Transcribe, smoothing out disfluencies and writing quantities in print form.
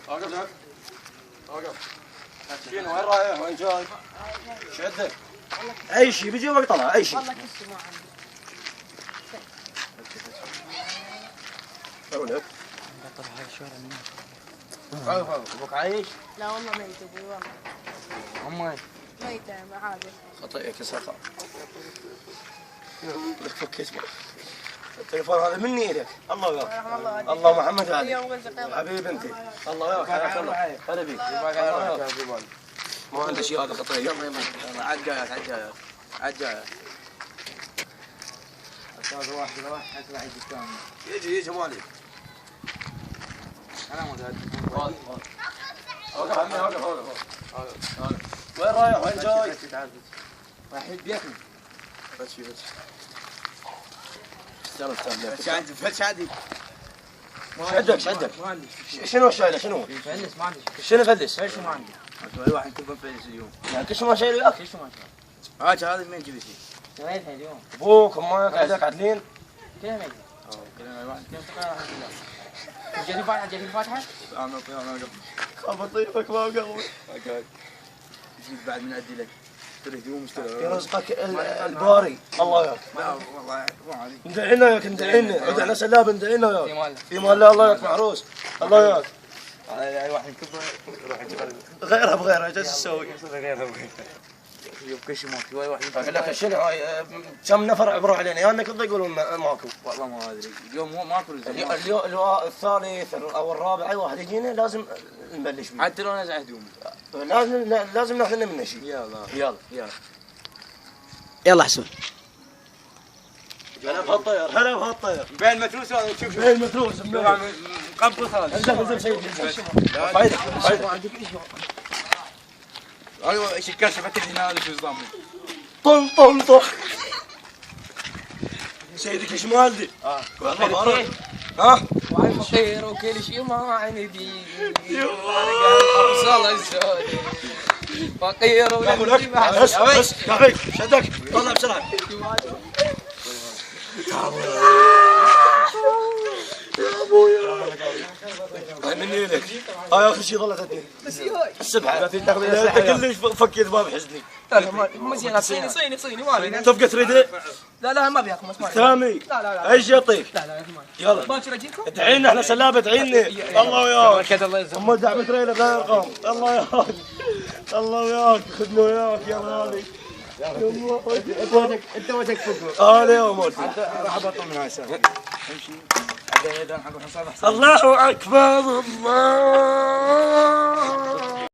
اوقف اوقف. شنو وين رايح وين جاي؟ شده اي شيء بيجي وقطلع اي شيء. والله كسر ما عندي. ولك نقطع هاي الشوارع منين؟ ابوك عايش؟ لا والله ميت ابوي والله. امي ميتة عادي. خطيئك يا سخاء. لك فكيت التليفون هذا مني اليك. الله وياك. الله محمد علي. حبيب انت. الله وياك حياك الله. هلا بيك. ما عنده شيء هذا خطير. يلا يلا عاد جايات عاد جايات عاد جايات. استاذ واحد راح يجي الثاني. يجي مالي. انا مو قاعد. اوقف عمي اوقف. وين رايح وين جاي؟ راح بيتنا. بس يلا استنى. فتش عادي. شدك. ما عندي. شنو شايله شنو؟ فلس ما عندي. شنو فلس؟ فلس ما عندي. اي واحد يكون فلس اليوم. يعني كل شيء ما شايله وياك؟ كل شيء ما شاء. هذا منين جبتي؟ شريتها اليوم. ابوك امك اهلك عدلين؟ كلها ميتة. كلها واحد كم تقرا الحمد لله. جاتي الفاتحة؟ انا خاف اطيبك ما قوي. تجيب بعد من ادي لك. تريد يوم اشتري. يرزقك الباري الله وياك. لا والله مو علي. ندعينا وياك ندعينا ادعنا سلام ندعينا وياك. في مال الله وياك معروس. الله وياك. اي واحد يكبر يروح يجيب غيرها بغيرها ايش تسوي؟ غيرها بغيرها. يبقى شيء ماكو واحد. لك شنو هاي كم نفر عبروا علينا يا انك تضيق ولا ماكو؟ والله ما ادري اليوم مو ماكو. اليوم الثالث او الرابع اي واحد يجينا لازم نبلش بيه. حتى لو نزع هدوم. لازم ناخذ منه شيء. يلا يلا حسون. هلا بهالطير بين متروس هذا شوف بين متروس مقبض هذا. انزل سيدي فايدك ايوه ايش الكرشه فتح هنا هذا شو نظامه؟ طل سيدك ايش مالدي؟ والله بارك ها؟ وعي فقير وكل شيء ما عندي. والله الزود فقير ونفسي بس كافيك شدك طلع بسرعه. يا ابويا هاي مني لك. هاي اخر شيء ظلت ادني السبحه انت كلش فكيت باب حزني. لا ما زين صيني ما تبقى تريده؟ لا ما بياكم اسمع. سامي لا ايش يعطيك؟ لا يلا باكر اجيكم. ادعينا احنا سلابه ادعينا. الله وياك. الله يسلمك. ام دعم تريله غير ارقام. الله وياك الله وياك خذنا وياك يا غالي. انت وجهك فوق. اليوم راح ابطل من هاي السالفه. امشي. الله اكبر الله